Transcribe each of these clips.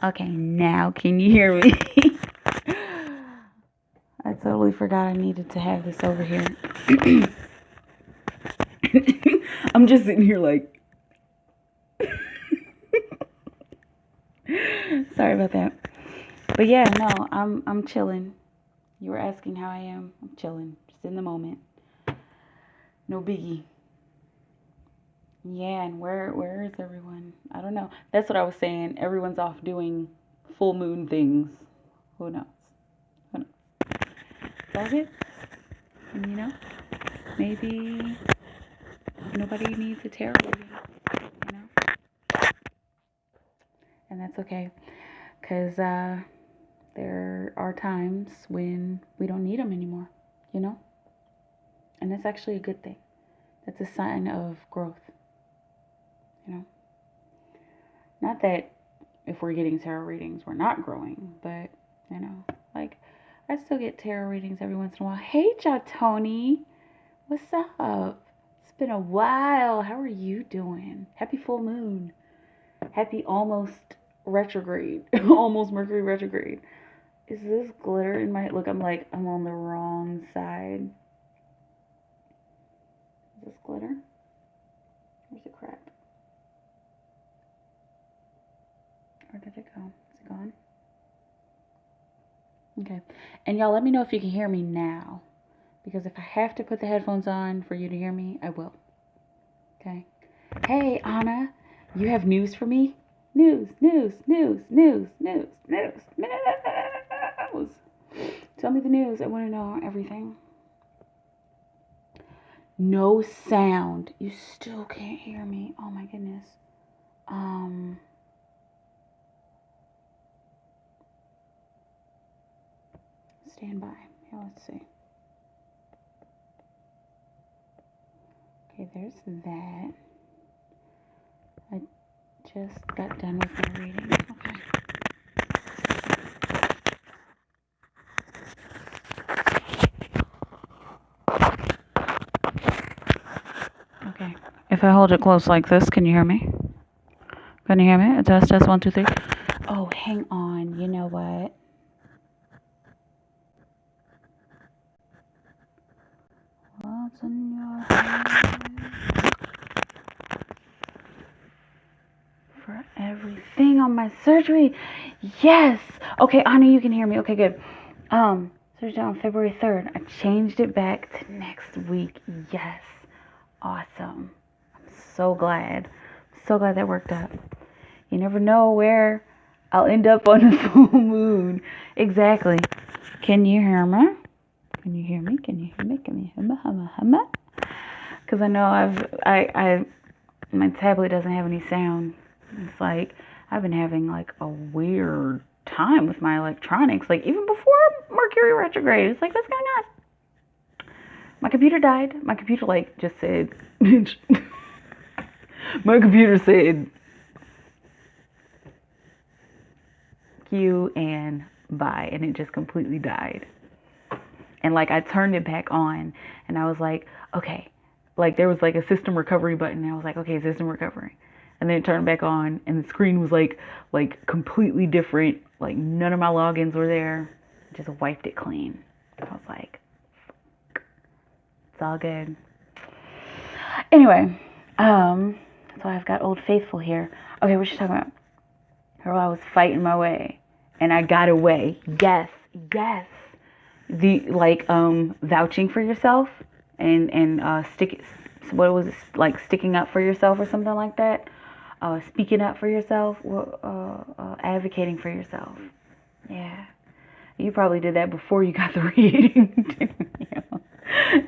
Okay, now can you hear me? I totally forgot I needed to have this over here. I'm just sitting here like... Sorry about that. But yeah, no, I'm chilling. You were asking how I am. I'm chilling. Just in the moment. No biggie. Yeah, and where is everyone? I don't know. That's what I was saying. Everyone's off doing full moon things. Who knows? Who knows? It's all good. And you know, maybe nobody needs a tarot reading, you know? And that's okay. Because there are times when we don't need them anymore, you know? And that's actually a good thing. That's a sign of growth, you know? Not that if we're getting tarot readings, we're not growing, but, you know, like, I still get tarot readings every once in a while. Hey, Tony. What's up? It's been a while. How are you doing? Happy full moon. Happy almost retrograde. Almost Mercury retrograde. Is this glitter in my... Look, I'm on the wrong side. Is this glitter? Where's the crap? Where did it go? Is it gone? Okay. And y'all, let me know if you can hear me now. Because if I have to put the headphones on for you to hear me, I will. Okay. Hey, Anna. You have news for me? News. Tell me the news. I want to know everything. No sound. You still can't hear me. Oh my goodness. Stand by. Here, let's see. Okay, there's that. I just got done with my reading. Okay. Okay. If I hold it close like this, can you hear me? Can you hear me? Test, 1, 2, 3. Oh, hang on. You know what? What's in your head? For everything on my surgery. Yes. Okay, Anna, you can hear me. Okay, good. Surgery on February 3rd. I changed it back to next week. Yes. Awesome. I'm so glad. So glad that worked out. You never know where I'll end up on the full moon. Exactly. Can you hear me? Can you hear me? Can you hear me? Can you hear me? Because I know my tablet doesn't have any sound. It's like I've been having like a weird time with my electronics. Like even before Mercury retrograde, it's like what's going on? My computer died. My computer like just said, my computer said, you and bye, and it just completely died. And like I turned it back on, and I was like, okay, like there was like a system recovery button, and I was like, okay, system recovery. And then it turned back on, and the screen was like completely different. Like none of my logins were there. Just wiped it clean. I was like, it's all good. Anyway, so I've got Old Faithful here. Okay, what you talking about? Girl, I was fighting my way, and I got away. Yes. The vouching for yourself and what was it, like sticking up for yourself or something like that. Speaking up for yourself, advocating for yourself. Yeah. You probably did that before you got the reading. You know?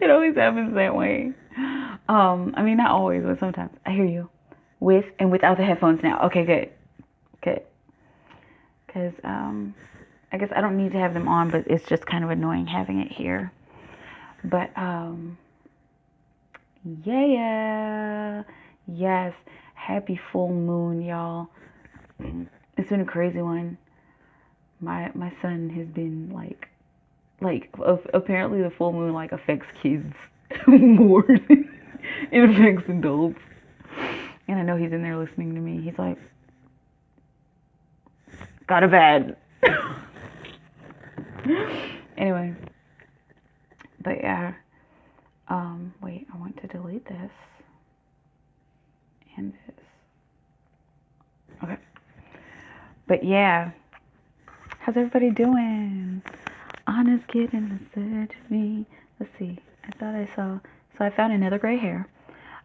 It always happens that way. I mean, not always, but sometimes. I hear you. With and without the headphones now. Okay, good. Because, I guess I don't need to have them on, but it's just kind of annoying having it here. But, yeah. Yes. Happy full moon, y'all. It's been a crazy one. My son has been apparently the full moon like affects kids more than it affects adults. And I know he's in there listening to me. He's like, Got a bed. Anyway. But yeah. Wait, I want to delete this. And this. Okay. But yeah. How's everybody doing? Honest kid in the said to me. Let's see. I thought I saw. So I found another gray hair.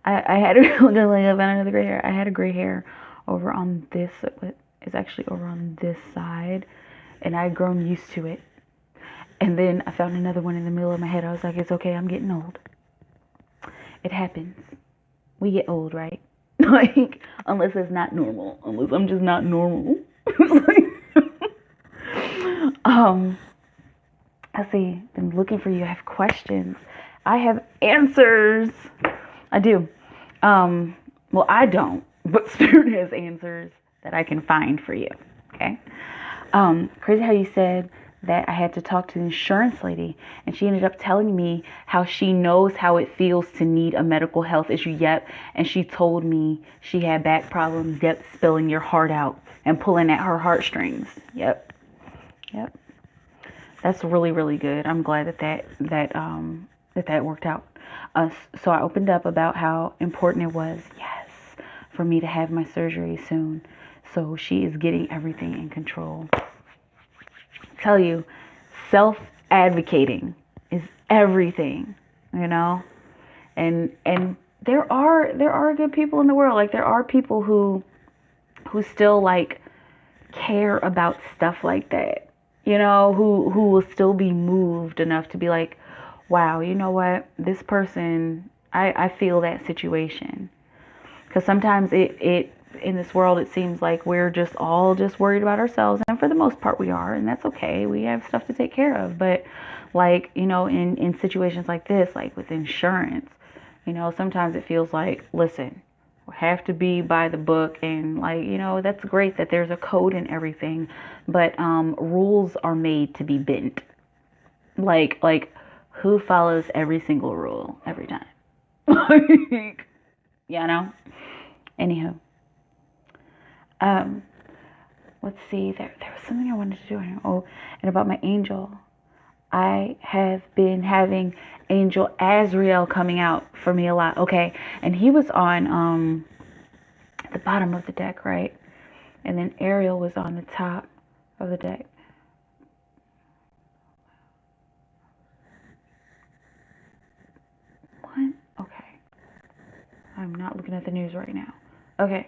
I had I found another gray hair. I had a gray hair over on this. It's actually over on this side, and I had grown used to it. And then I found another one in the middle of my head. I was like, it's okay. I'm getting old. It happens. We get old, right? Like, unless it's not normal. Unless I'm just not normal. Let's see. Been looking for you. I have questions. I have answers. I do. Well, I don't, but Spirit has answers that I can find for you. Okay. Crazy how you said that I had to talk to the insurance lady, and she ended up telling me how she knows how it feels to need a medical health issue. Yep. And she told me she had back problems. Yep. Spilling your heart out and pulling at her heartstrings. Yep. Yep. That's really, really good. I'm glad that worked out. So I opened up about how important it was, yes, for me to have my surgery soon. So she is getting everything in control. Tell you, self-advocating is everything, you know? And there are good people in the world. Like, there are people who still like care about stuff like that. You know, who will still be moved enough to be like, wow, you know what? This person, I feel that situation. Because sometimes it in this world, it seems like we're just all just worried about ourselves. And for the most part, we are. And that's okay. We have stuff to take care of. But like, you know, in situations like this, like with insurance, you know, sometimes it feels like, listen, we have to be by the book. And like, you know, that's great that there's a code and everything. But rules are made to be bent. Like who follows every single rule every time? Like, you know? Anywho. Let's see. There was something I wanted to do. Oh, and about my angel. I have been having Angel Azrael coming out for me a lot. Okay. And he was on the bottom of the deck, right? And then Ariel was on the top of the deck. What? Okay. I'm not looking at the news right now. Okay.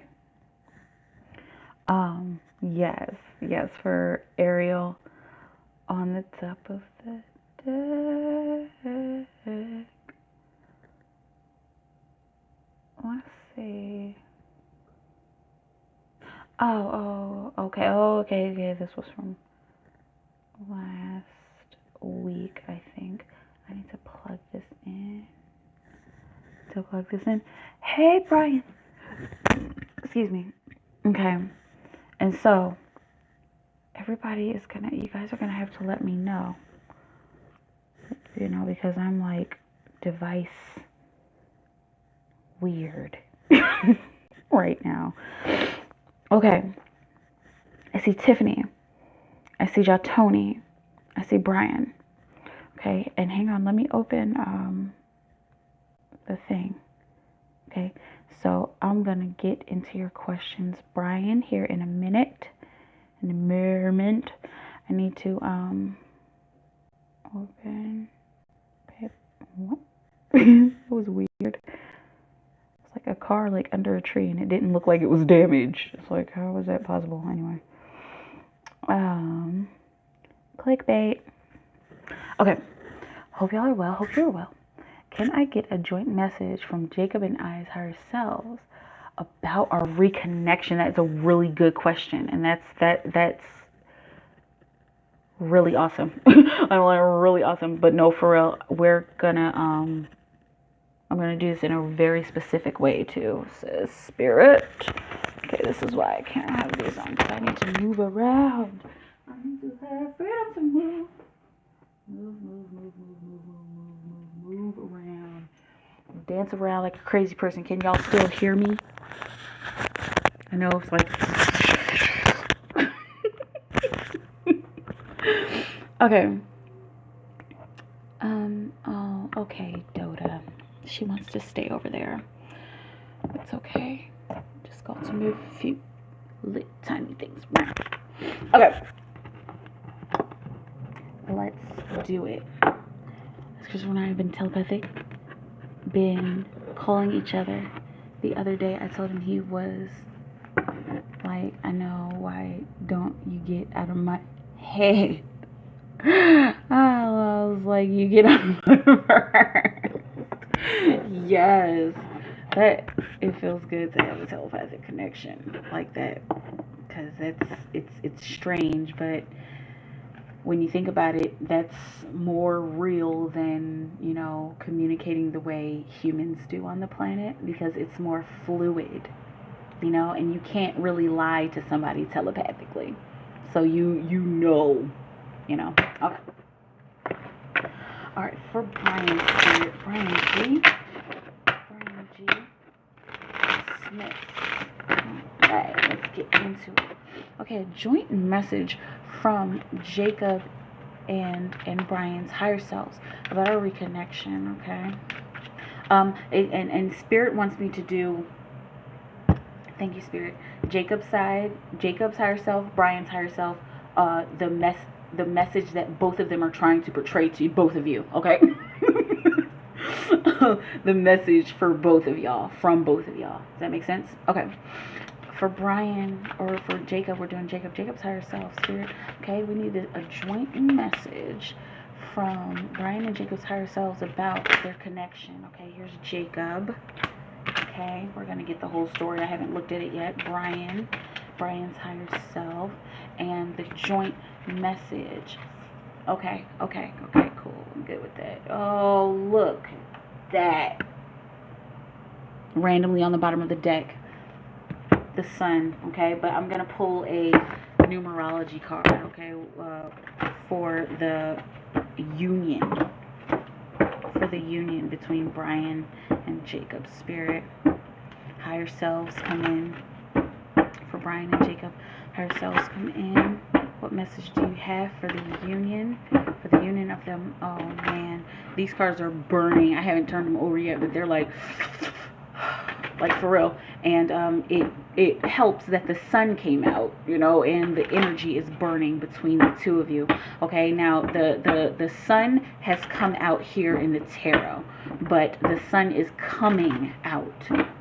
Yes, for Ariel on the top of the deck. Let's see. Okay. This was from last week, I think. I need to plug this in. Hey, Brian. Excuse me. Okay. And so, you guys are gonna have to let me know. You know, because I'm like device weird right now. Okay. I see Tiffany. I see Jatoni. I see Brian. Okay, and hang on, let me open the thing. Okay, so I'm gonna get into your questions, Brian, here in a minute. In a moment. I need to open. What? It was weird. It's like a car like under a tree, and it didn't look like it was damaged. It's like, how was that possible? Anyway. Clickbait. Okay. Hope y'all are well. Hope you're well. Can I get a joint message from Jacob and I's higher selves about our reconnection? That's a really good question, and that's really awesome. Really awesome. But no, for real, we're gonna I'm gonna do this in a very specific way too. Says Spirit. Okay, this is why I can't have these on, because I need to move around. I need to have freedom to move. Move around. Dance around like a crazy person. Can y'all still hear me? I know it's like Okay. Oh, okay, Dota. She wants to stay over there. It's okay. Just got to move a few tiny things around. Okay. Let's do it. Because we're not even telepathic. Been calling each other. The other day I told him he was like, I know, why don't you get out of my head? I was like, you get out of my Yes. That it feels good to have a telepathic connection like that. Because it's strange, but when you think about it, that's more real than, communicating the way humans do on the planet, because it's more fluid, and you can't really lie to somebody telepathically. So Okay. All right, for Brian Spirit, Brian G. Smith. All right, let's get into it. Okay, a joint message from Jacob and Brian's higher selves about our reconnection. Okay. And Spirit wants me to do. Thank you, Spirit. Jacob's higher self, Brian's higher self. The message that both of them are trying to portray to both of you. Okay. The message for both of y'all, from both of y'all. Does that make sense? Okay. For Brian, or for Jacob, we're doing Jacob's higher self, Spirit. Okay, we need a joint message from Brian and Jacob's higher selves about their connection. Okay, here's Jacob. Okay, we're going to get the whole story. I haven't looked at it yet. Brian's higher self, and the joint message. Okay, cool. I'm good with that. Oh, look. That. Randomly on the bottom of the deck. The sun, okay? But I'm going to pull a numerology card, okay? For the union. For the union between Brian and Jacob. Spirit. Higher selves come in. For Brian and Jacob. Higher selves come in. What message do you have for the union? For the union of them. Oh, man. These cards are burning. I haven't turned them over yet, but they're like for real. And it helps that the sun came out, and the energy is burning between the two of you. Okay, now the sun has come out here in the tarot, but the sun is coming out.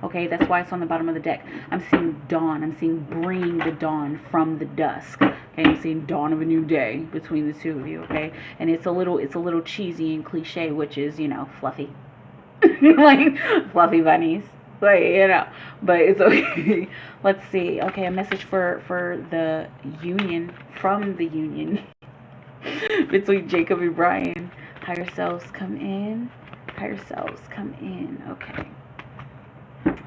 Okay, that's why it's on the bottom of the deck. I'm seeing dawn. I'm seeing bring the dawn from the dusk. Okay, I'm seeing dawn of a new day between the two of you. Okay, and it's a little cheesy and cliche, which is fluffy, like fluffy bunnies. Like, but it's okay. Let's see. Okay, a message for the union, from the union between Jacob and Brian. Higher selves come in. Higher selves come in. Okay.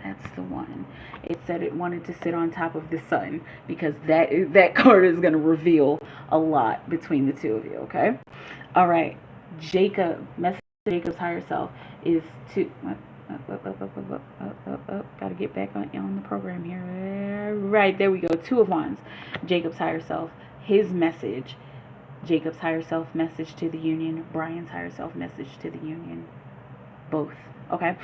That's the one. It said it wanted to sit on top of the sun, because that card is going to reveal a lot between the two of you, okay? All right. Message Jacob's higher self is to... Gotta get back on the program here. Right, there we go. Two of Wands. Jacob's higher self. His message. Jacob's higher self message to the union. Brian's higher self message to the union. Both. Okay.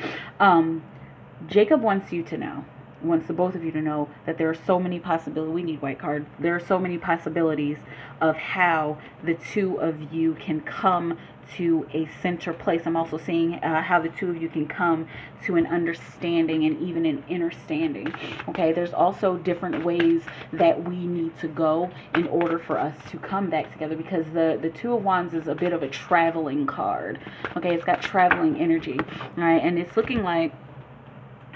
Jacob wants the both of you to know that there are so many possibilities. We need white card. There are so many possibilities of how the two of you can come to a center place. I'm also seeing how the two of you can come to an understanding and even an inner standing. Okay, there's also different ways that we need to go in order for us to come back together, because the Two of Wands is a bit of a traveling card. Okay, it's got traveling energy. All right, and it's looking like,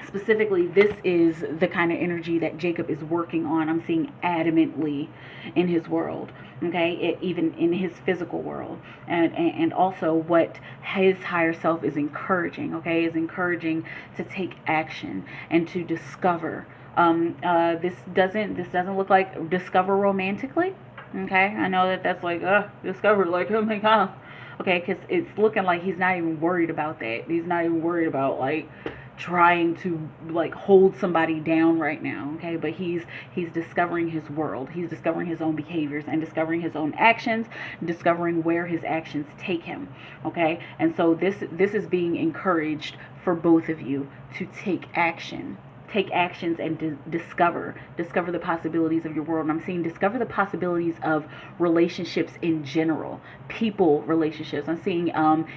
specifically, this is the kind of energy that Jacob is working on. I'm seeing adamantly in his world, okay, even in his physical world, and also what his higher self is encouraging, okay, is encouraging to take action and to discover. This doesn't look like discover romantically, okay. I know that's like discover, like, oh my god, okay, because it's looking like he's not even worried about that. He's not even worried about, like, trying to like hold somebody down right now, okay? But he's discovering his world. He's discovering his own behaviors and discovering his own actions, discovering where his actions take him, okay? And so this is being encouraged for both of you to take action. Take actions and discover the possibilities of your world. And I'm seeing discover the possibilities of relationships in general, people relationships. I'm seeing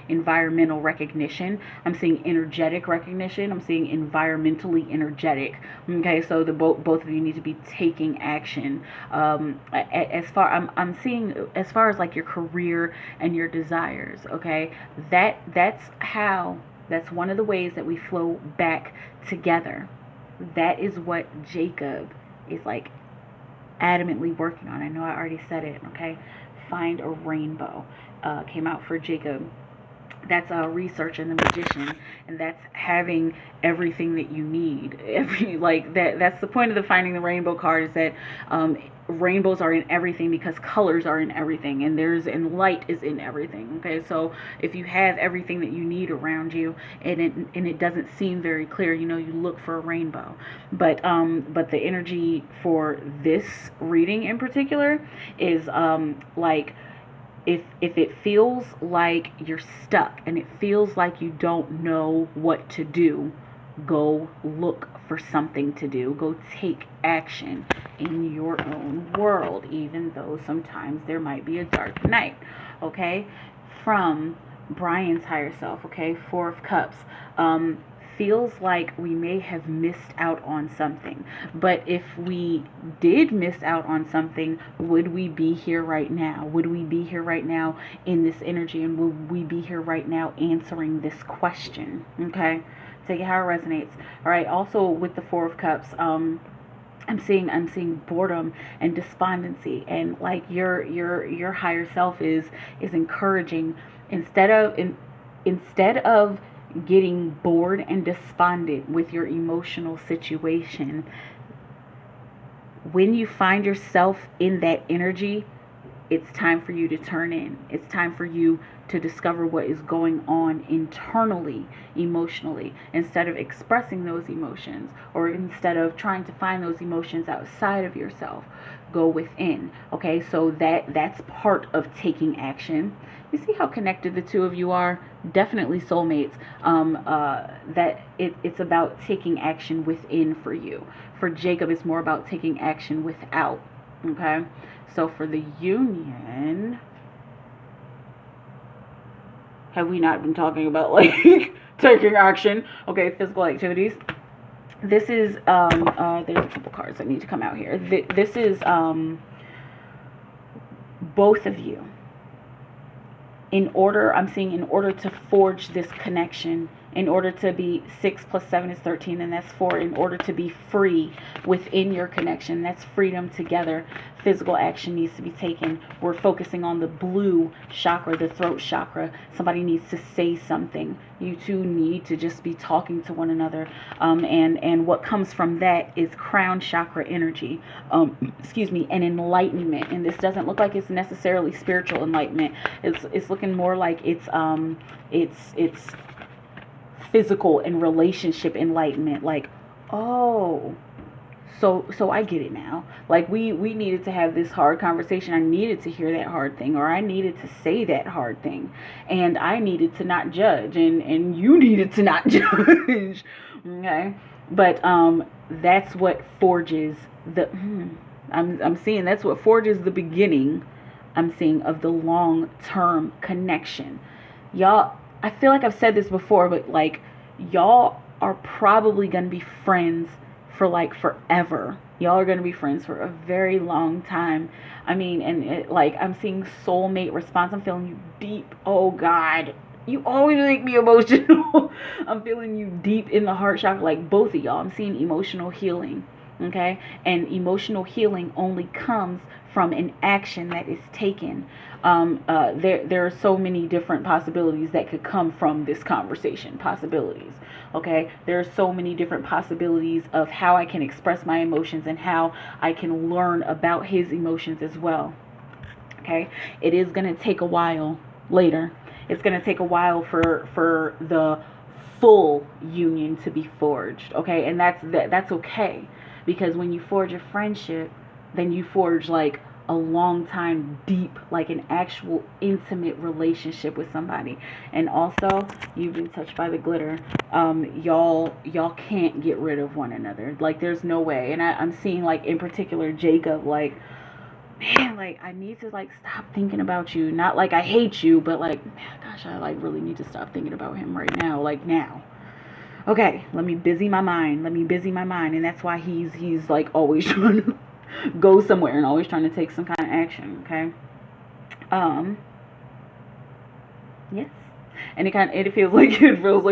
environmental recognition. I'm seeing energetic recognition. I'm seeing environmentally energetic. Okay, so the both of you need to be taking action. As far I'm seeing as far as like your career and your desires. Okay, that's one of the ways that we flow back together. That is what Jacob is like adamantly working on. I know I already said it, okay? Find a rainbow came out for Jacob. That's research in the magician, and that's having everything that you need. That's the point of the finding the rainbow card, is that rainbows are in everything because colors are in everything, and light is in everything. Okay, so if you have everything that you need around you, and it doesn't seem very clear, you look for a rainbow. But the energy for this reading in particular is like, if it feels like you're stuck and it feels like you don't know what to do, go look for something to do. Go take action in your own world, even though sometimes there might be a dark night. Okay? From Brian's higher self, okay? Four of Cups. Feels like we may have missed out on something. But if we did miss out on something, would we be here right now? Would we be here right now in this energy? And would we be here right now answering this question? Okay? Take it how it resonates. All right. Also with the Four of Cups, I'm seeing boredom and despondency, and like your higher self is encouraging, instead of getting bored and despondent with your emotional situation. When you find yourself in that energy, it's time for you to turn in. It's time for you to discover what is going on internally, emotionally, instead of expressing those emotions, or instead of trying to find those emotions outside of yourself. Go within. Okay, so that's part of taking action. You see how connected the two of you are? Definitely soulmates. It's about taking action within for you. For Jacob, it's more about taking action without. Okay, so for the union, have we not been talking about like taking action? Okay, physical activities. This is there's a couple cards that need to come out here. This is both of you. In order to forge this connection, in order to be 6 + 7 is 13, and that's 4. In order to be free within your connection, that's freedom together. Physical action needs to be taken. We're focusing on the blue chakra, the throat chakra. Somebody needs to say something. You two need to just be talking to one another. And what comes from that is crown chakra energy. And enlightenment. And this doesn't look like it's necessarily spiritual enlightenment. It's looking more like it's physical and relationship enlightenment. Like, oh, so I get it now. Like we needed to have this hard conversation. I needed to hear that hard thing, or I needed to say that hard thing, and I needed to not judge, and you needed to not judge. Okay, but that's what forges the. I'm seeing that's what forges the beginning. I'm seeing of the long-term connection, y'all. I feel like I've said this before, but like y'all are probably gonna be friends for like forever. Y'all are going to be friends for a very long time. I mean, and I'm seeing soulmate response. I'm feeling you deep. Oh God, you always make me emotional. I'm feeling you deep in the heart chakra, like both of y'all. I'm seeing emotional healing. Okay, and emotional healing only comes from an action that is taken. There are so many different possibilities that could come from this conversation. Possibilities. Okay, there are so many different possibilities of how I can express my emotions and how I can learn about his emotions as well. Okay, it is going to take a while later. It's going to take a while for the full union to be forged, okay? And that's okay, because when you forge a friendship, then you forge like a long time, deep, like an actual intimate relationship with somebody. And also, you've been touched by the glitter. Y'all can't get rid of one another. Like, there's no way. And I'm seeing, like, in particular Jacob, like, man, like, I need to, like, stop thinking about you. Not like I hate you, but like, man, gosh, I like really need to stop thinking about him right now, like now. Okay, let me busy my mind. And that's why he's like always trying to go somewhere and always trying to take some kind of action. Okay. Yes. And it feels like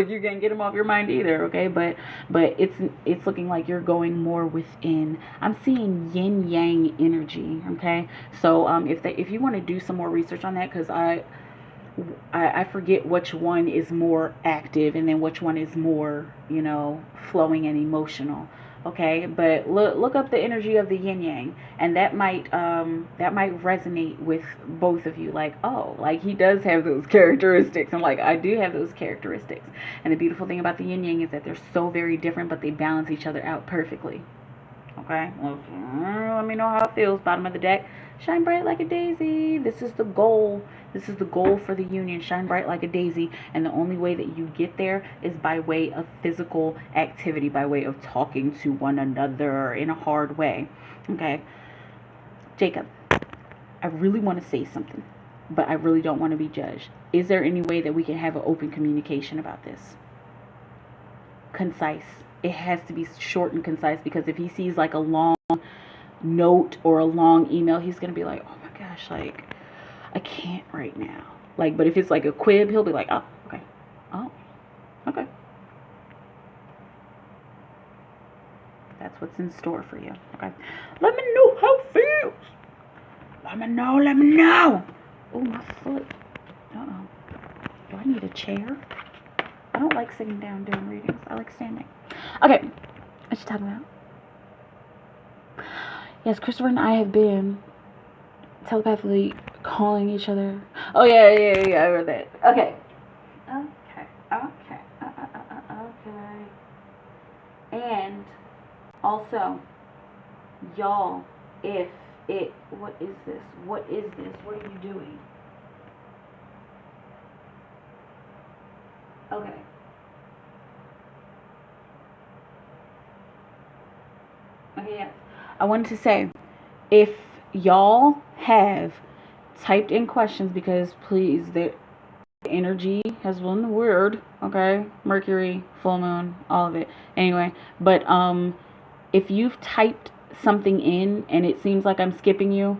you can't get him off your mind either. Okay, but it's looking like you're going more within. I'm seeing yin yang energy. Okay, so if you want to do some more research on that, because I forget which one is more active and then which one is more, flowing and emotional. Okay, but look up the energy of the yin yang, and that might resonate with both of you. Like, oh, like he does have those characteristics, and like I do have those characteristics. And the beautiful thing about the yin yang is that they're so very different, but they balance each other out perfectly. Okay, well, let me know how it feels. Bottom of the deck, shine bright like a daisy. This is the goal. This is the goal for the union. Shine bright like a daisy. And the only way that you get there is by way of physical activity, by way of talking to one another in a hard way. Okay, Jacob, I really want to say something, but I really don't want to be judged. Is there any way that we can have an open communication about this? Concise. It has to be short and concise, because if he sees like a long note or a long email, he's going to be like, oh my gosh, like, I can't right now. Like, but if it's like a quib, he'll be like, oh, okay. Oh, okay. That's what's in store for you. Okay. Let me know how it feels. Let me know. Oh, my foot. Uh-oh. Do I need a chair? I don't like sitting down doing readings. I like standing. Okay. What you talking about? Yes, Christopher and I have been telepathically calling each other. Oh, yeah, I read that. Okay. And also, y'all, what is this? What are you doing? Okay. Okay, yes. I wanted to say, if y'all have typed in questions, because please, the energy has been weird, okay? Mercury, full moon, all of it. Anyway, but if you've typed something in and it seems like I'm skipping you,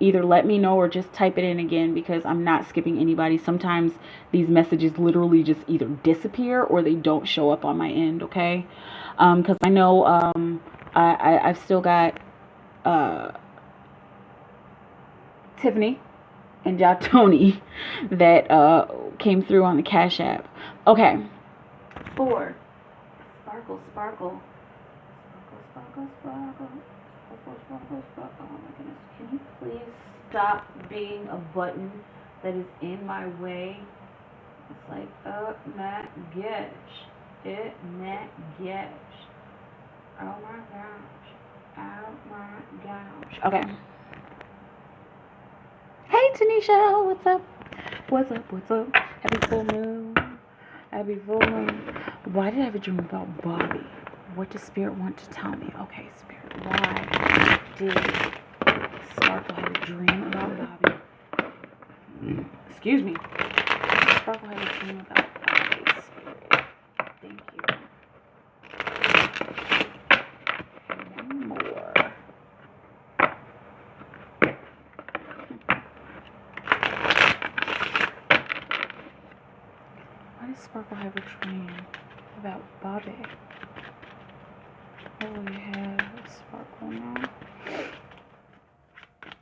either let me know or just type it in again, because I'm not skipping anybody. Sometimes these messages literally just either disappear or they don't show up on my end, okay? Because I know I've still got Tiffany and Tony that came through on the Cash App. Okay. 4. Sparkle. Oh my goodness. Can you please stop being a button that is in my way? It's like, oh my gosh. Oh my gosh. Okay. Hey Tanisha, what's up? Happy full moon. Why did I have a dream about Bobby? What does Spirit want to tell me? Okay, Spirit, why did Sparkle have a dream about Bobby? Excuse me. Sparkle had a dream about Bobby, Spirit. Thank you. One more. Why does Sparkle have a dream about Bobby? What do we have Sparkle now?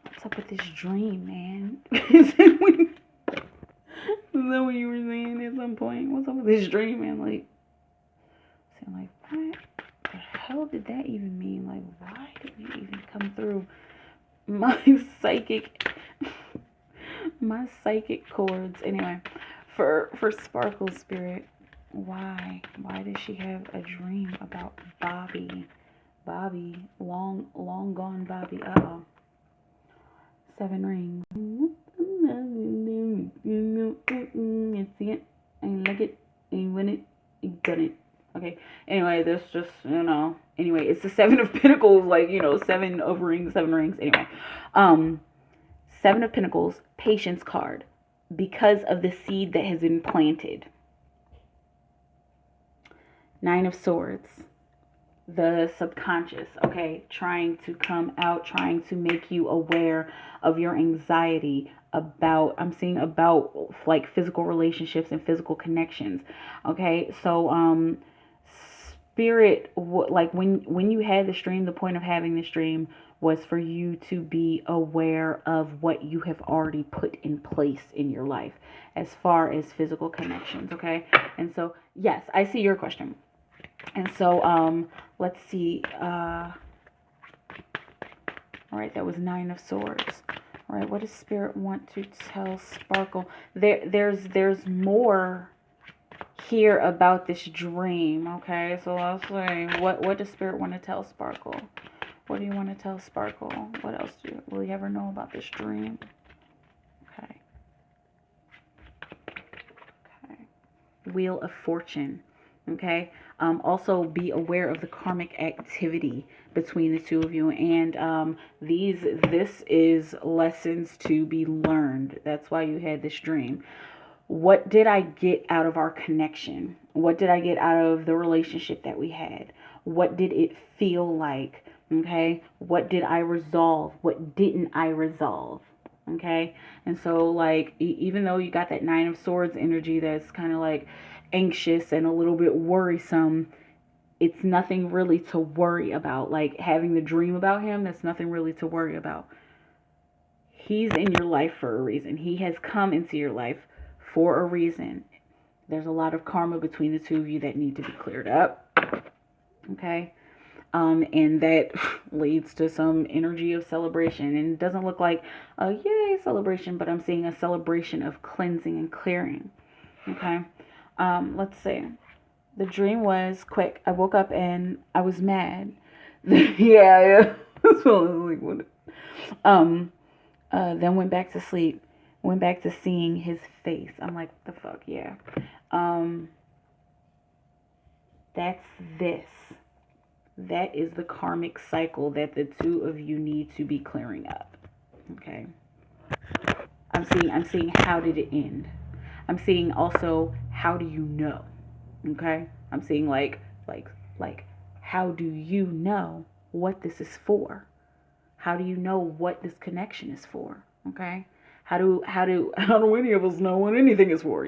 What's up with this dream, man? Is that what you were saying at some point? What's up with this dream, man? Like, what the hell did that even mean? Like, why did you even come through my psychic chords? Anyway, for Sparkle Spirit, Why does she have a dream about Bobby? Bobby, long gone Bobby. Uh-oh. 7 rings. You see it? And like it, and you win it, you done it. Okay. Anyway, there's just, Anyway, it's the 7 of Pentacles, like, 7 of rings, 7 rings. Anyway. 7 of Pentacles, patience card. Because of the seed that has been planted. 9 of Swords. The subconscious, okay, trying to come out, trying to make you aware of your anxiety about, I'm seeing about like physical relationships and physical connections. Okay, so spirit, like when you had this dream, the point of having this dream was for you to be aware of what you have already put in place in your life as far as physical connections. Okay, and so yes, I see your question. And so, let's see. All right, that was 9 of Swords. All right, what does Spirit want to tell Sparkle? There's more here about this dream. Okay, so let's see. What does Spirit want to tell Sparkle? What do you want to tell Sparkle? What else will you ever know about this dream? Okay. Okay. Wheel of Fortune. Okay. Also be aware of the karmic activity between the two of you, and this is lessons to be learned. That's why you had this dream. What did I get out of our connection? What did I get out of the relationship that we had? What did it feel like? Okay, what did I resolve? What didn't I resolve? Okay, and so like even though you got that 9 of Swords energy that's kind of like anxious and a little bit worrisome, it's nothing really to worry about. Like having the dream about him, that's nothing really to worry about. He's in your life for a reason. He has come into your life for a reason. There's a lot of karma between the two of you that need to be cleared up. Okay. And that leads to some energy of celebration. And it doesn't look like a yay celebration, but I'm seeing a celebration of cleansing and clearing. Okay. Let's see. The dream was quick. I woke up and I was mad. yeah. So like, what? Then went back to sleep. Went back to seeing his face. I'm like, what the fuck? Yeah. That's this. That is the karmic cycle that the two of you need to be clearing up. Okay. I'm seeing how did it end? I'm seeing also how do you know? Okay? I'm seeing like how do you know what this is for? How do you know what this connection is for? Okay? How do any of us know what anything is for,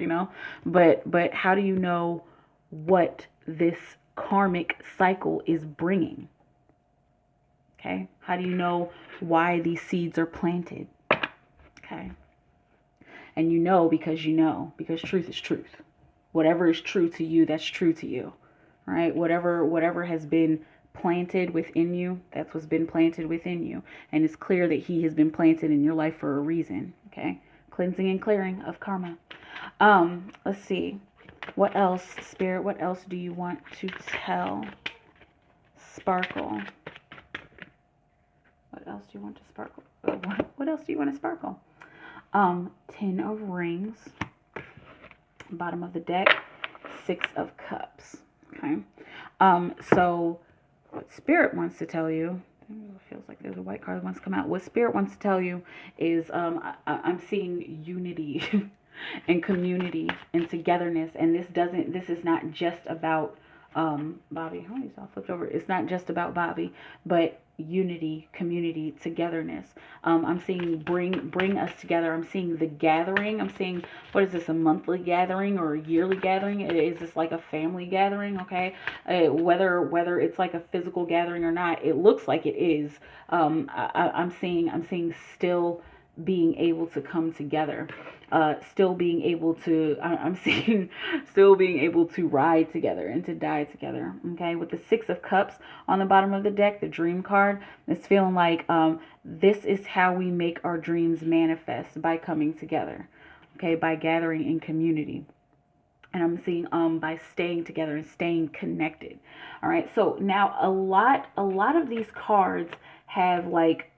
But how do you know what this karmic cycle is bringing? Okay? How do you know why these seeds are planted? Okay? And because truth is truth. Whatever is true to you, that's true to you. Right? Whatever has been planted within you, that's what's been planted within you. And it's clear that he has been planted in your life for a reason. Okay? Cleansing and clearing of karma. Let's see. What else, Spirit? What else do you want to tell Sparkle? What else do you want to sparkle? What else do you want to sparkle? 10 of Rings. Bottom of the deck. 6 of Cups. Okay. So what Spirit wants to tell you, it feels like there's a white card that wants to come out. What Spirit wants to tell you is I'm seeing unity and community and togetherness. And this is not just about Bobby. Oh, he's all flipped over. It's not just about Bobby, but unity, community, togetherness. I'm seeing bring us together. I'm seeing the gathering. I'm seeing, what is this, a monthly gathering or a yearly gathering? Is this like a family gathering? Okay, whether it's like a physical gathering or not, it looks like it is. I'm seeing still being able to come together, still being able to, I'm seeing still being able to ride together and to die together. Okay, with the 6 of Cups on the bottom of the deck, the dream card, it's feeling like this is how we make our dreams manifest, by coming together. Okay, by gathering in community. And I'm seeing by staying together and staying connected. All right. So now a lot of these cards have like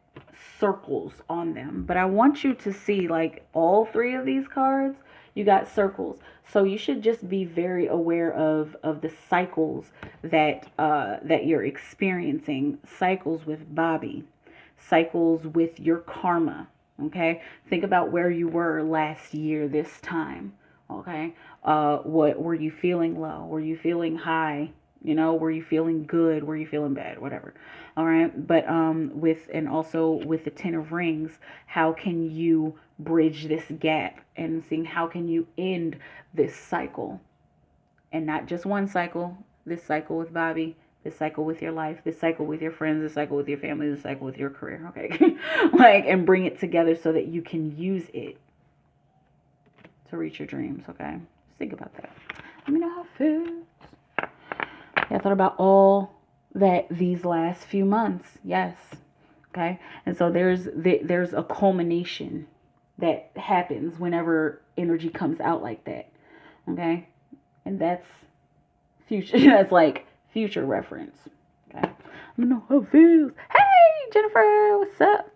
circles on them, but I want you to see like all three of these cards, you got circles. So you should just be very aware of the cycles that you're experiencing, cycles with Bobby, cycles with your karma. Okay, think about where you were last year this time. Okay, what were you feeling low? Were you feeling high? You know, were you feeling good? Were you feeling bad? Whatever. All right. But with, and also with the Ten of Rings, how can you bridge this gap and seeing how can you end this cycle, and not just one cycle, this cycle with Bobby, this cycle with your life, this cycle with your friends, this cycle with your family, this cycle with your career. Okay. Like, and bring it together so that you can use it to reach your dreams. Okay. Just think about that. Let me know how it feels. Yeah, I thought about all that these last few months. Yes. Okay. And so there's a culmination that happens whenever energy comes out like that. Okay. And that's future. That's like future reference. Okay. Let me know how it feels. Hey, Jennifer, what's up?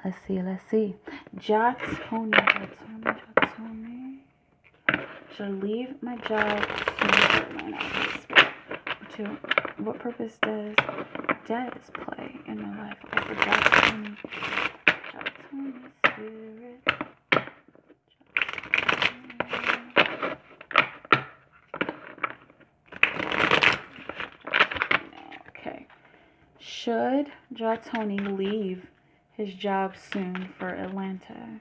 Let's see. Jatoni. Should I leave my job soon? To what purpose does play in my life? Okay, for Jatoni spirit. Okay. Should Jatoni leave his job soon for Atlanta?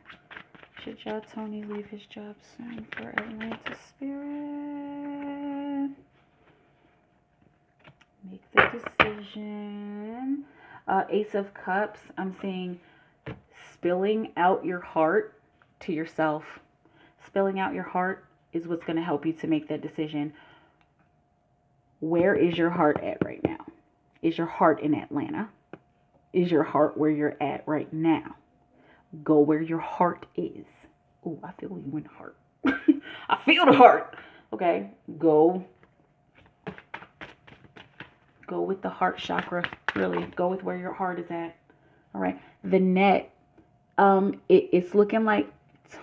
Should Jatoni leave his job soon for Atlanta, spirit? Make the decision. Ace of Cups. I'm seeing spilling out your heart to yourself. Spilling out your heart is what's going to help you to make that decision. Where is your heart at right now? Is your heart in Atlanta? Is your heart where you're at right now? Go where your heart is. Oh, I feel you in the heart. I feel the heart. Okay, go with the heart chakra. Really, go with where your heart is at. All right. The net. It's looking like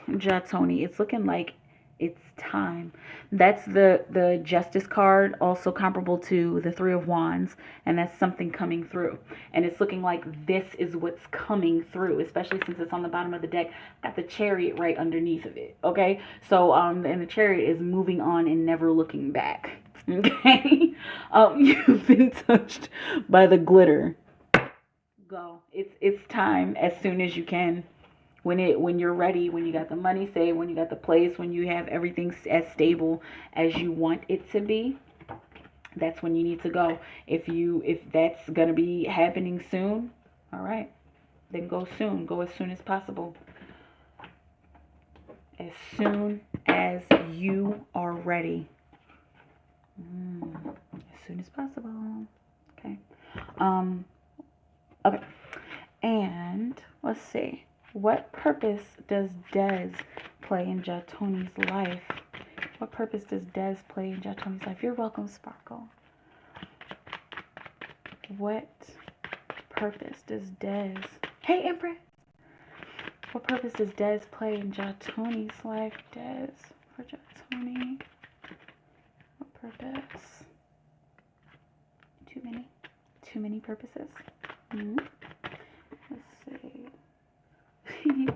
Jatoni. It's looking like it's time. That's the Justice card, also comparable to the Three of Wands, and that's something coming through. And it's looking like this is what's coming through, especially since it's on the bottom of the deck. Got the Chariot right underneath of it. Okay, so and the Chariot is moving on and never looking back. Okay, you've been touched by the glitter. Go. It's time as soon as you can. When you're ready, when you got the money saved, when you got the place, when you have everything as stable as you want it to be, that's when you need to go. If that's gonna be happening soon, all right, then go soon. Go as soon as possible. As soon as you are ready. As soon as possible. Okay. Okay. And let's see. What purpose does Des play in Jatoni's life? What purpose does Des play in Jatoni's life? You're welcome, Sparkle. What purpose does Des... Hey, Empress! What purpose does Des play in Jatoni's life? Des, for Jatoni. What purpose? Too many purposes. Let's see.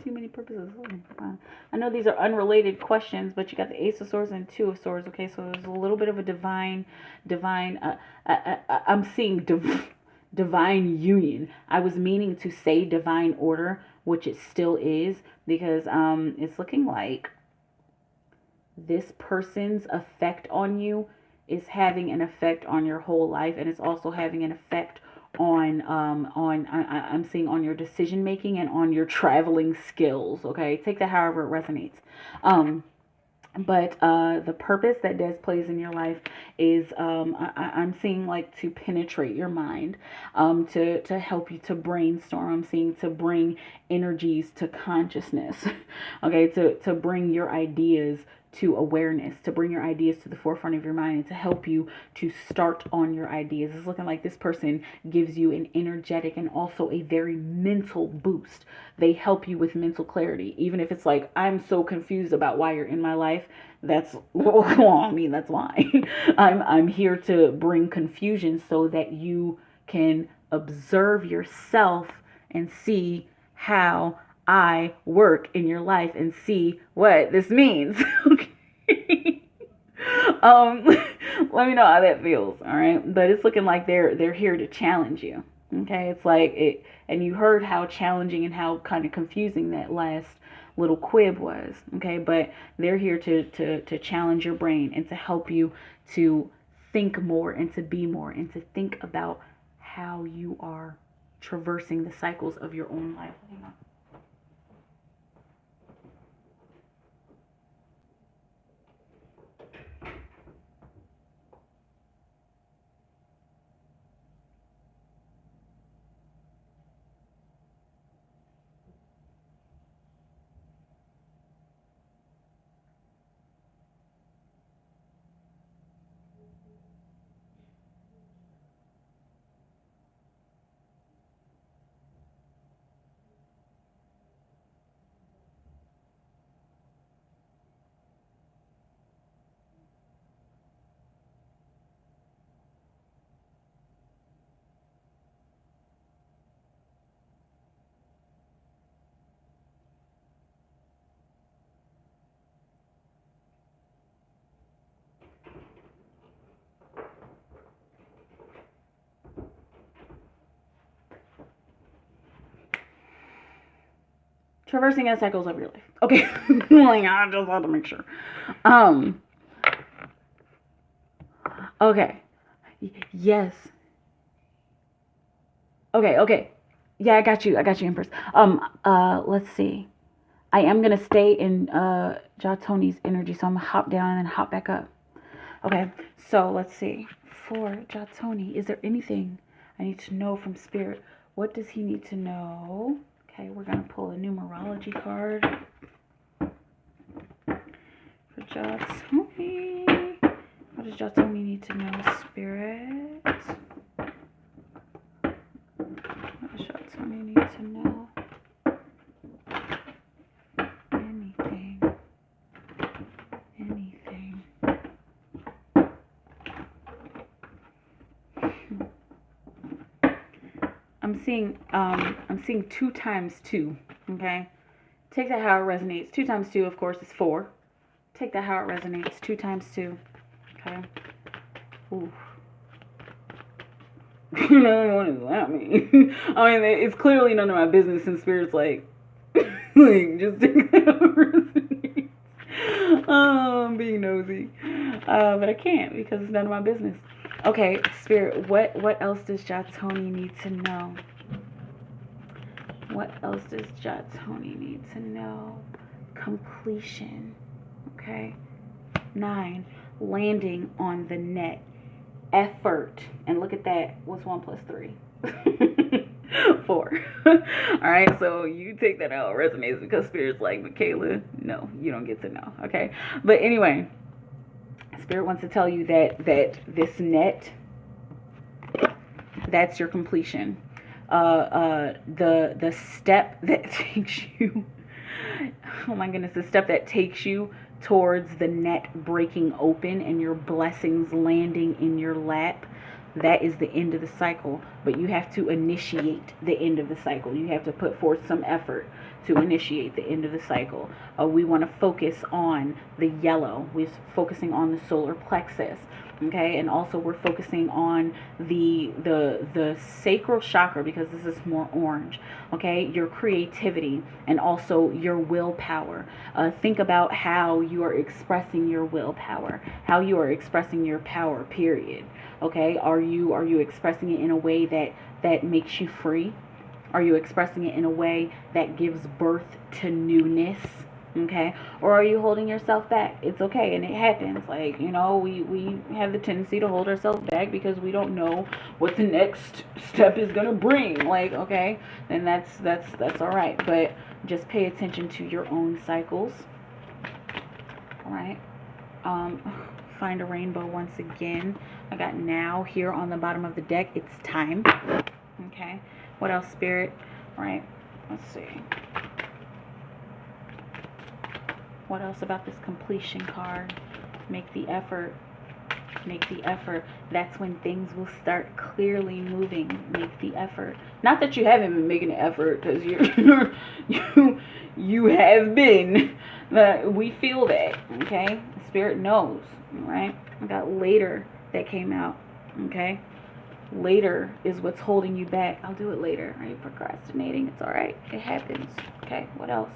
Too many purposes. I know these are unrelated questions, but you got the Ace of Swords and Two of Swords. Okay, so there's a little bit of a divine. I'm seeing divine union. I was meaning to say divine order, which it still is, because it's looking like this person's effect on you is having an effect on your whole life, and it's also having an effect on I'm seeing on your decision making and on your traveling skills. Okay, take that however it resonates. But the purpose that Des plays in your life is, I'm seeing like to penetrate your mind, to help you to brainstorm. I'm seeing to bring energies to consciousness, okay, to bring your ideas to awareness, to bring your ideas to the forefront of your mind, and to help you to start on your ideas. It's looking like this person gives you an energetic and also a very mental boost. They help you with mental clarity. Even if it's like, I'm so confused about why you're in my life, that's, well, I mean, that's why. I'm here to bring confusion so that you can observe yourself and see how I work in your life and see what this means. Okay. um Let me know how that feels. All right, but it's looking like they're here to challenge you. Okay, it's like it, and you heard how challenging and how kind of confusing that last little quib was. Okay, but they're here to challenge your brain and to help you to think more and to be more and to think about how you are traversing the cycles of your own life. Traversing the cycles of your life. Okay. Like, I just have to make sure. Okay. Yes. Okay. Yeah, I got you, Empress. Let's see. I am gonna stay in Jatoni's energy, so I'm gonna hop down and then hop back up. Okay, so let's see. For Jatoni, is there anything I need to know from Spirit? What does he need to know? Okay, we're gonna pull a numerology card for Jatoni. What does Jatoni need to know, Spirit? What does Jatoni need to know? Anything. I'm seeing 2 times 2. Okay, take that how it resonates. 2 times 2, of course, is 4. Take that how it resonates. 2 times 2. Okay. Ooh. What does that mean? I mean, it's clearly none of my business, and Spirit's like, like, just take that how it resonates. I'm being nosy, but I can't because it's none of my business. Okay, Spirit, what else does Jatoni need to know? What else does Jatoni need to know? Completion. Okay. 9, landing on the net. Effort. And look at that. What's 1 plus 3? 4. Alright, so you take that out. It resonates because Spirit's like, Mikaela, no, you don't get to know. Okay. But anyway, Spirit wants to tell you that this net, that's your completion. The step that takes you, oh my goodness, the step that takes you towards the net breaking open and your blessings landing in your lap, that is the end of the cycle. But you have to initiate the end of the cycle. You have to put forth some effort to initiate the end of the cycle. We want to focus on the yellow. We're focusing on the solar plexus. Okay, and also we're focusing on the sacral chakra, because this is more orange. Okay, your creativity and also your willpower. Think about how you are expressing your willpower, how you are expressing your power, period. Okay, are you expressing it in a way that makes you free? Are you expressing it in a way that gives birth to newness? Okay, or are you holding yourself back? It's okay, and it happens. Like, you know, we have the tendency to hold ourselves back because we don't know what the next step is gonna bring. Like, okay, then that's all right, but just pay attention to your own cycles. All right. Find a rainbow once again. I got now here on the bottom of the deck. It's time. Okay, what else, Spirit? All right, let's see. What else about this completion card? Make the effort. Make the effort. That's when things will start clearly moving. Make the effort. Not that you haven't been making the effort, because you have been. We feel that. Okay, Spirit knows. All right. I got later that came out. Okay. Later is what's holding you back. I'll do it later. Right? Procrastinating. It's all right. It happens. Okay. What else?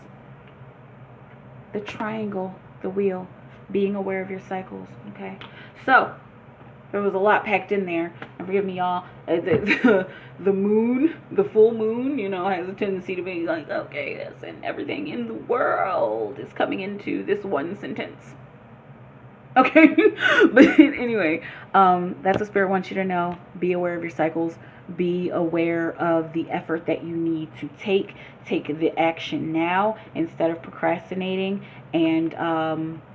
The triangle, the wheel, being aware of your cycles. Okay, so there was a lot packed in there, and forgive me, y'all. The moon, the full moon, you know, has a tendency to be like, okay, this and everything in the world is coming into this one sentence. Okay, but anyway, that's what Spirit wants you to know. Be aware of your cycles. Be aware of the effort that you need to take the action now instead of procrastinating, and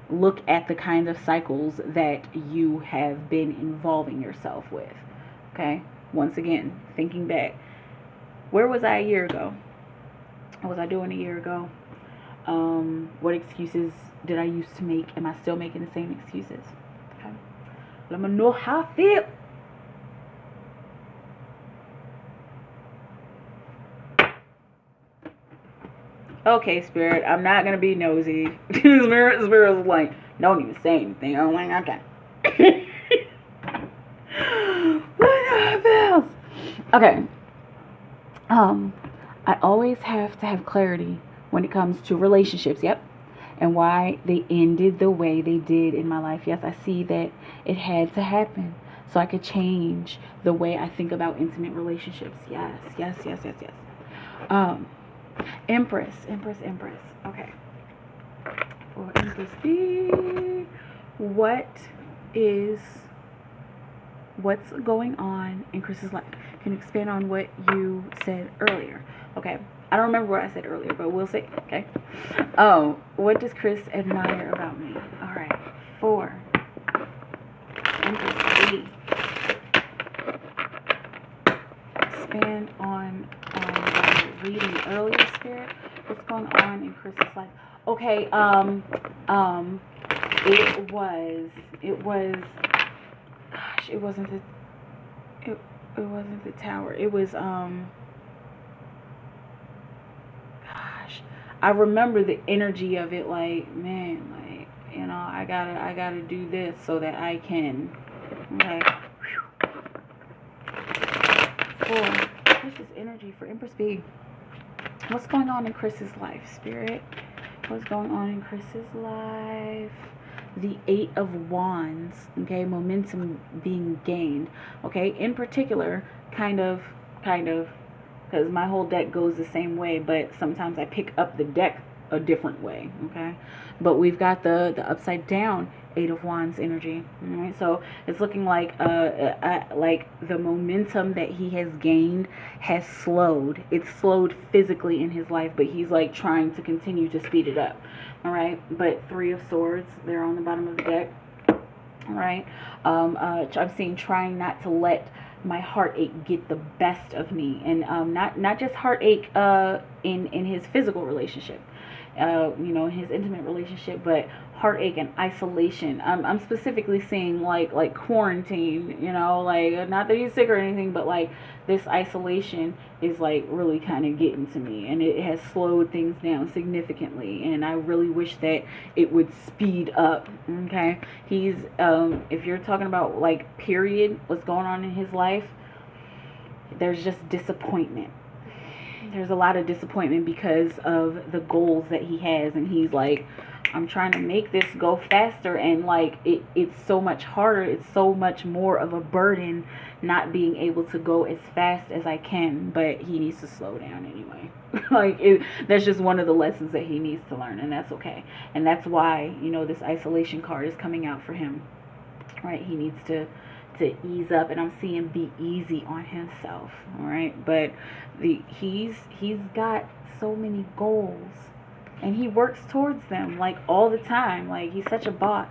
look at the kinds of cycles that you have been involving yourself with. Okay, once again, thinking back, where was I a year ago? What was I doing a year ago? What excuses did I used to make? Am I still making the same excuses? Okay, let me know how I feel. Okay, Spirit, I'm not going to be nosy. Spirit was like, don't even say anything. I'm like, okay. Okay. I always have to have clarity when it comes to relationships. Yep. And why they ended the way they did in my life. Yes, I see that it had to happen so I could change the way I think about intimate relationships. Yes. Empress. Okay. For Empress B, what's going on in Chris's life? Can you expand on what you said earlier? Okay. I don't remember what I said earlier, but we'll see. Okay. Oh, what does Chris admire about me? All right. 4. Empress B. Expand on reading earlier, Spirit. What's going on in Chris's life? Okay, it wasn't the tower. It was I remember the energy of it, like, man, like, you know, I gotta do this so that I can. Okay. 4. This is energy for Empress B. What's going on in Chris's life, Spirit? What's going on in Chris's life? The 8 of Wands. Okay, momentum being gained. Okay, in particular, kind of, because my whole deck goes the same way, but sometimes I pick up the deck a different way. Okay, but we've got the upside down 8 of Wands energy. All right, so it's looking like the momentum that he has gained has slowed. It's slowed physically in his life, but he's like trying to continue to speed it up. All right, but 3 of Swords, they're on the bottom of the deck. All right, I'm seeing trying not to let my heartache get the best of me, and not just heartache in his physical relationship, you know, in his intimate relationship, but heartache and isolation. I'm specifically seeing like quarantine, you know, like, not that he's sick or anything, but like this isolation is like really kind of getting to me, and it has slowed things down significantly, and I really wish that it would speed up. Okay, he's if you're talking about like period, what's going on in his life, there's just disappointment. There's a lot of disappointment because of the goals that he has, and he's like, I'm trying to make this go faster, and like it's so much harder, it's so much more of a burden not being able to go as fast as I can. But he needs to slow down anyway. That's just one of the lessons that he needs to learn, and that's okay. And that's why, this isolation card is coming out for him, right? He needs to ease up, and I'm seeing be easy on himself, all right? But he's got so many goals, and he works towards them like all the time. Like, he's such a boss.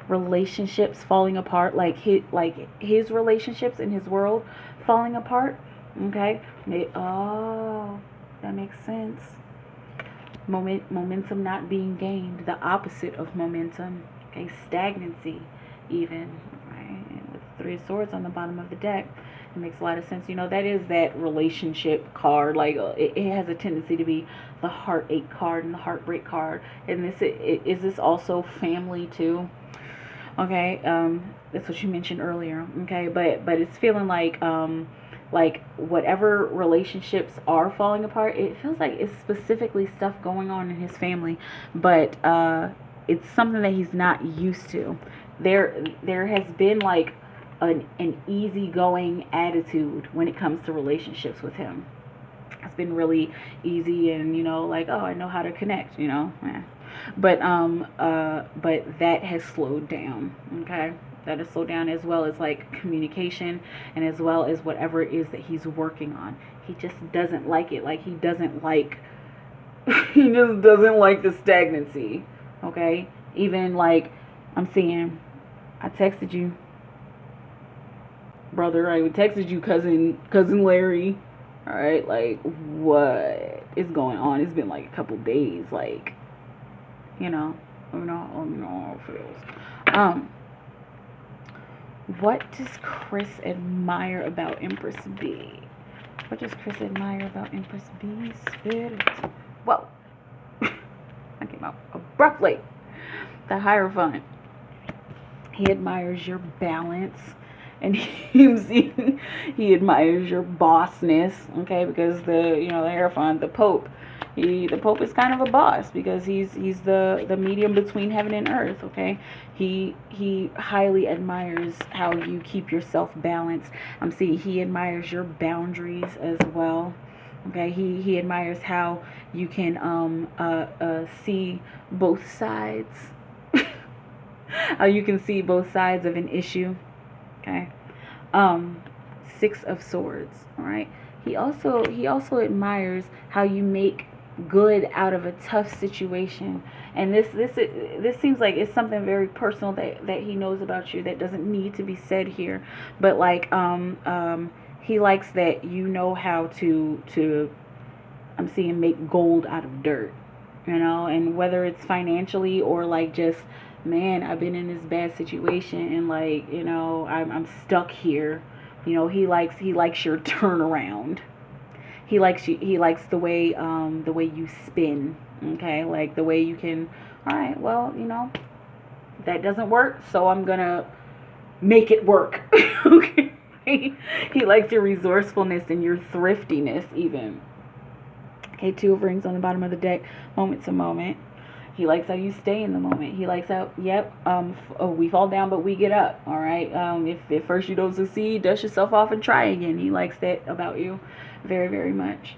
Relationships falling apart, like his relationships in his world falling apart. Okay, that makes sense. Momentum not being gained, the opposite of momentum. Okay, stagnancy, even, right? And with 3 of Swords on the bottom of the deck, it makes a lot of sense. That is that relationship card. Like, it has a tendency to be the heartache card and the heartbreak card. And is this also family too? Okay, that's what you mentioned earlier. Okay, but it's feeling like whatever relationships are falling apart, it feels like it's specifically stuff going on in his family, but it's something that he's not used to. There has been like an easygoing attitude when it comes to relationships with him. It's been really easy, and like, oh, I know how to connect, but that has slowed down. Okay, that has slowed down, as well as like communication, and as well as whatever it is that he's working on. He just doesn't like it. Like, he doesn't like he just doesn't like the stagnancy. Okay, even like I'm seeing, I texted you, brother. I texted you, cousin Larry. All right, like, what is going on? It's been like a couple days, like, how it feels. What does Chris admire about Empress B? What does Chris admire about Empress B? Spirit. Whoa. I came out abruptly. The Hierophant. He admires your balance, and he admires your bossness. Okay, because the Hierophant, the Pope, the Pope is kind of a boss, because he's the medium between heaven and earth. Okay, he highly admires how you keep yourself balanced. I'm seeing he admires your boundaries as well. Okay, he admires how you can see both sides. How you can see both sides of an issue. Okay. 6 of Swords. All right. He also admires how you make good out of a tough situation. And this seems like it's something very personal that he knows about you that doesn't need to be said here. But like he likes that you know how to I'm seeing make gold out of dirt. And whether it's financially or like just, man, I've been in this bad situation, and like, I'm stuck here. He likes your turnaround. He likes the way you spin. Okay, like the way you can, all right, well, that doesn't work, so I'm gonna make it work. Okay. He likes your resourcefulness and your thriftiness even. Okay, 2 of Rings on the bottom of the deck, moment to moment. He likes how you stay in the moment. He likes how, we fall down, but we get up. All right. If at first you don't succeed, dust yourself off and try again. He likes that about you, very, very much.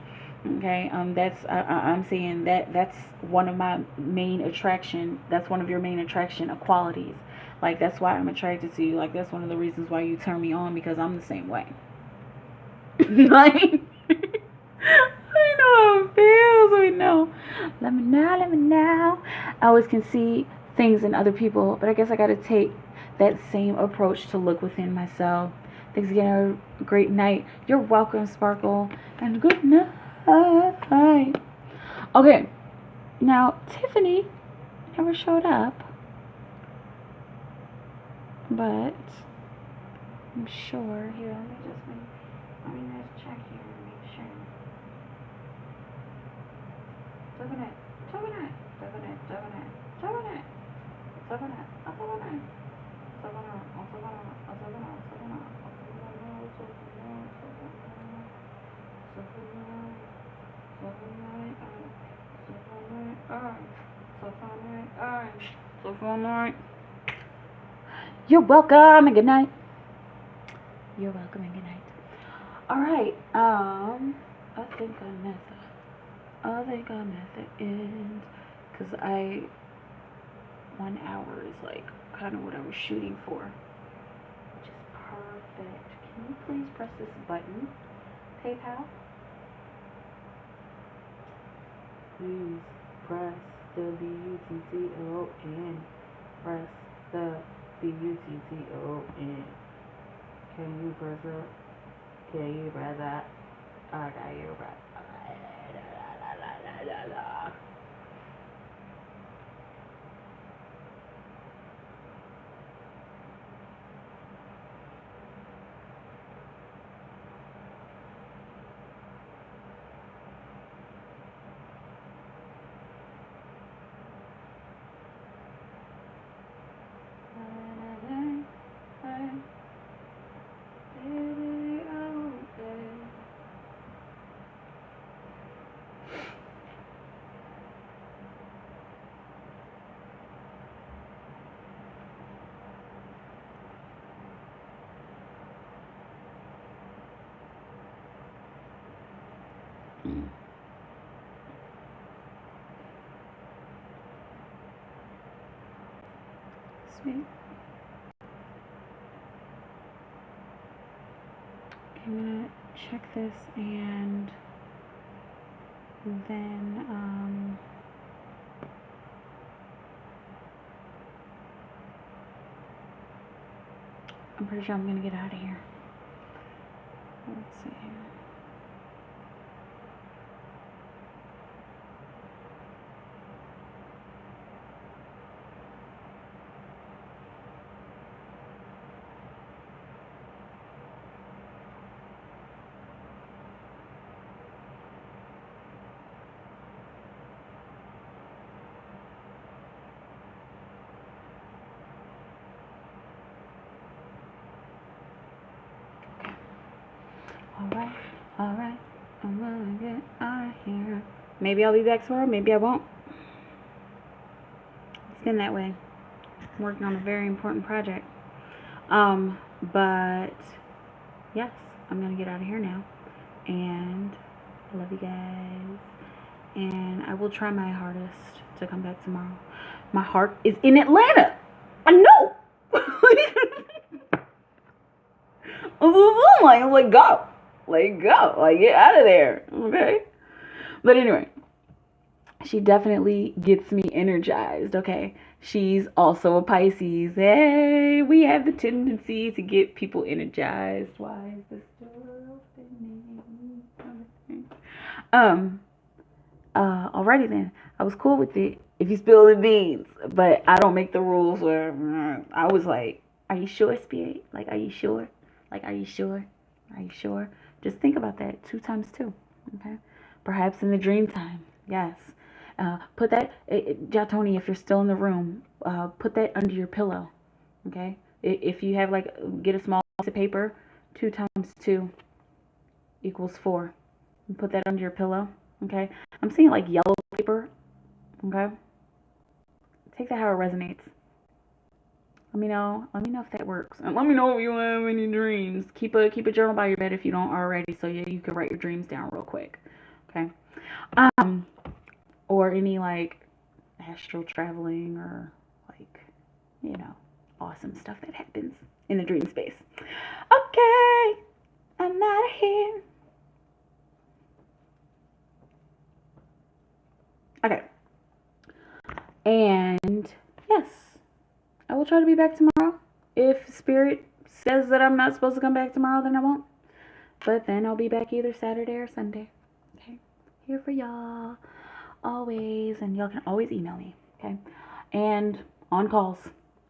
Okay. I'm saying that's one of my main attraction. That's one of your main attraction qualities. Like, that's why I'm attracted to you. Like, that's one of the reasons why you turn me on, because I'm the same way. Like, I know how it feels. I know. Let me know. I always can see things in other people, but I guess I got to take that same approach to look within myself. Thanks again. A great night. You're welcome, Sparkle, and good night. Okay. Now, Tiffany never showed up, but I'm sure. Here, let me just check here and make sure. Alright. So for night. You're welcome and good night. You're welcome and good night. Alright. I think I met the end. Cause 1 hour is like kind of what I was shooting for. Which is perfect. Can you please press this button? PayPal? Please press the BUTTON. Press the BUTTON. Can you press it? Can you press that? Okay, you press. Sweet. I'm gonna check this and then I'm pretty sure I'm gonna get out of here. Let's see here. Alright, I'm gonna get out of here. Maybe I'll be back tomorrow, maybe I won't. It's been that way. I'm working on a very important project. But yes, I'm gonna get out of here now. And I love you guys. And I will try my hardest to come back tomorrow. My heart is in Atlanta. I know. I'm like, go. Like, go. Like, get out of there. Okay? But anyway, she definitely gets me energized. Okay? She's also a Pisces. Hey, we have the tendency to get people energized. Why is this door opening? Alrighty then. I was cool with it if you spill the beans, but I don't make the rules where I was like, are you sure, Spirit? Like, are you sure? Like, are you sure? Are you sure? Just think about that. 2 times 2. Okay? Perhaps in the dream time. Yes. Put that, Jatoni, if you're still in the room, put that under your pillow. Okay? If you have, like, get a small piece of paper, 2 times 2 equals 4. And put that under your pillow. Okay? I'm seeing, like, yellow paper. Okay? Take that how it resonates. Let me know if that works. And let me know if you have any dreams. Keep a journal by your bed if you don't already, so yeah, you can write your dreams down real quick. Okay? Or any, like, astral traveling or, like, awesome stuff that happens in the dream space. Okay, I'm out of here. Okay. And yes, I will try to be back tomorrow. If Spirit says that I'm not supposed to come back tomorrow, then I won't. But then I'll be back either Saturday or Sunday. Okay? Here for y'all. Always. And y'all can always email me. Okay? And on calls.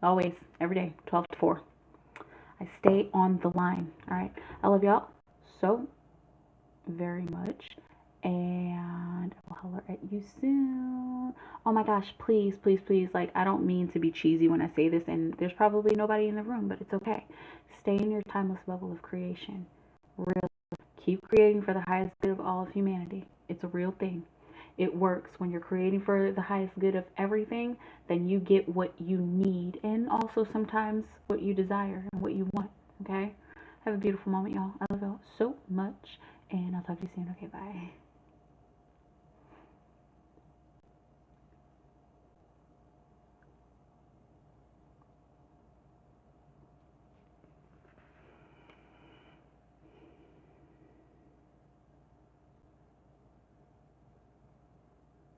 Always. Every day. 12 to 4. I stay on the line. Alright? I love y'all so very much. And I'll holler at you soon. Oh my gosh, please, please, please. Like, I don't mean to be cheesy when I say this, and there's probably nobody in the room, but it's okay. Stay in your timeless bubble of creation. Real. Keep creating for the highest good of all of humanity. It's a real thing. It works. When you're creating for the highest good of everything, then you get what you need and also sometimes what you desire and what you want. Okay? Have a beautiful moment, y'all. I love y'all so much. And I'll talk to you soon. Okay, bye.